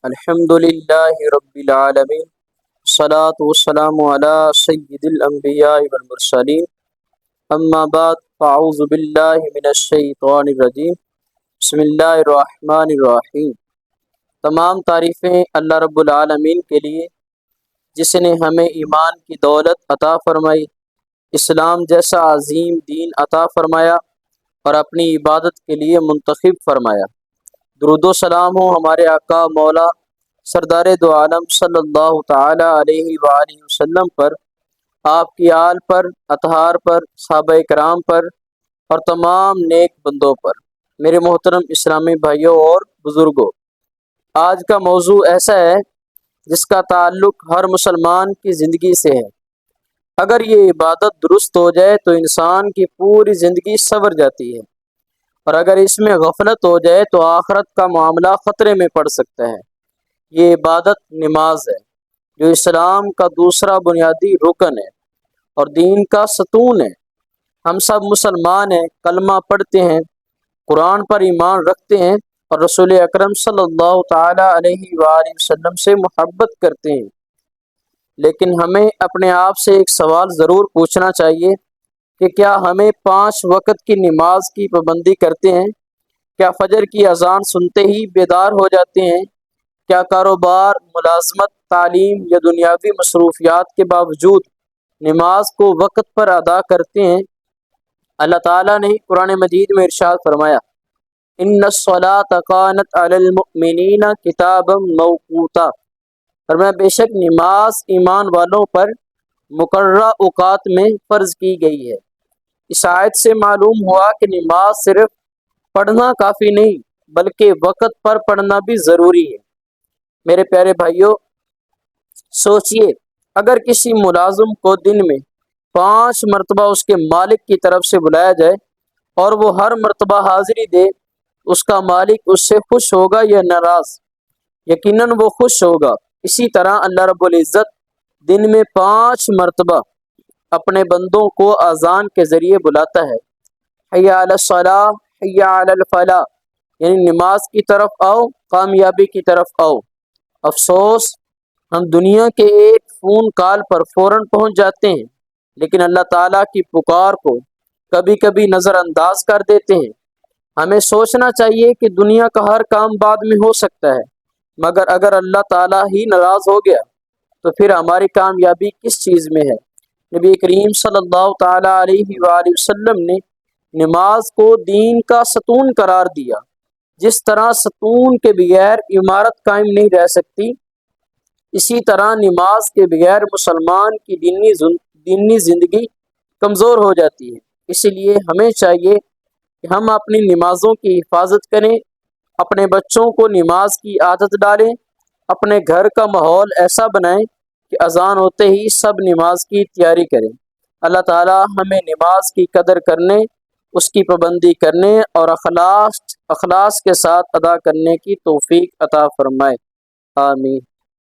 الحمد للہ رب العالمین، الصلاۃ والسلام علی سید الانبیاء والمرسلین، اما بعد فاعوذ باللہ من الشیطان الرجیم، بسم اللہ الرحمن الرحیم۔ تمام تعریفیں اللہ رب العالمین کے لیے، جس نے ہمیں ایمان کی دولت عطا فرمائی، اسلام جیسا عظیم دین عطا فرمایا اور اپنی عبادت کے لیے منتخب فرمایا۔ درود و سلام ہو ہمارے آقا مولا سردار دو عالم صلی اللہ تعالی علیہ وآلہ وسلم پر، آپ کی آل پر، اطہار پر، صحابہ کرام پر اور تمام نیک بندوں پر۔ میرے محترم اسلامی بھائیوں اور بزرگوں، آج کا موضوع ایسا ہے جس کا تعلق ہر مسلمان کی زندگی سے ہے۔ اگر یہ عبادت درست ہو جائے تو انسان کی پوری زندگی سنور جاتی ہے، اور اگر اس میں غفلت ہو جائے تو آخرت کا معاملہ خطرے میں پڑ سکتا ہے۔ یہ عبادت نماز ہے، جو اسلام کا دوسرا بنیادی رکن ہے اور دین کا ستون ہے۔ ہم سب مسلمان ہیں، کلمہ پڑھتے ہیں، قرآن پر ایمان رکھتے ہیں اور رسول اکرم صلی اللہ تعالی علیہ وآلہ وسلم سے محبت کرتے ہیں، لیکن ہمیں اپنے آپ سے ایک سوال ضرور پوچھنا چاہیے کہ کیا ہمیں 5 وقت کی نماز کی پابندی کرتے ہیں؟ کیا فجر کی اذان سنتے ہی بیدار ہو جاتے ہیں؟ کیا کاروبار، ملازمت، تعلیم یا دنیاوی مصروفیات کے باوجود نماز کو وقت پر ادا کرتے ہیں؟ اللہ تعالیٰ نے قرآن مجید میں ارشاد فرمایا، ان الصلاۃ کانت علی المؤمنین کتابا موقوتا، فرمایا بے شک نماز ایمان والوں پر مقررہ اوقات میں فرض کی گئی ہے۔ اس آیت سے معلوم ہوا کہ نماز صرف پڑھنا کافی نہیں بلکہ وقت پر پڑھنا بھی ضروری ہے۔ میرے پیارے بھائیوں، سوچئے اگر کسی ملازم کو دن میں 5 مرتبہ اس کے مالک کی طرف سے بلایا جائے اور وہ ہر مرتبہ حاضری دے، اس کا مالک اس سے خوش ہوگا یا ناراض؟ یقیناً وہ خوش ہوگا۔ اسی طرح اللہ رب العزت دن میں 5 مرتبہ اپنے بندوں کو اذان کے ذریعے بلاتا ہے، حی علی الصلاۃ، حی علی الفلاح، یعنی نماز کی طرف آؤ، کامیابی کی طرف آؤ۔ افسوس، ہم دنیا کے ایک فون کال پر فوراً پہنچ جاتے ہیں، لیکن اللہ تعالیٰ کی پکار کو کبھی کبھی نظر انداز کر دیتے ہیں۔ ہمیں سوچنا چاہیے کہ دنیا کا ہر کام بعد میں ہو سکتا ہے، مگر اگر اللہ تعالیٰ ہی ناراض ہو گیا تو پھر ہماری کامیابی کس چیز میں ہے؟ نبی کریم صلی اللہ تعالیٰ علیہ وآلہ وسلم نے نماز کو دین کا ستون قرار دیا۔ جس طرح ستون کے بغیر عمارت قائم نہیں رہ سکتی، اسی طرح نماز کے بغیر مسلمان کی دینی زندگی کمزور ہو جاتی ہے۔ اسی لیے ہمیں چاہیے کہ ہم اپنی نمازوں کی حفاظت کریں، اپنے بچوں کو نماز کی عادت ڈالیں، اپنے گھر کا ماحول ایسا بنائیں کہ اذان ہوتے ہی سب نماز کی تیاری کریں۔ اللہ تعالی ہمیں نماز کی قدر کرنے، اس کی پابندی کرنے اور اخلاص کے ساتھ ادا کرنے کی توفیق عطا فرمائے۔ آمین۔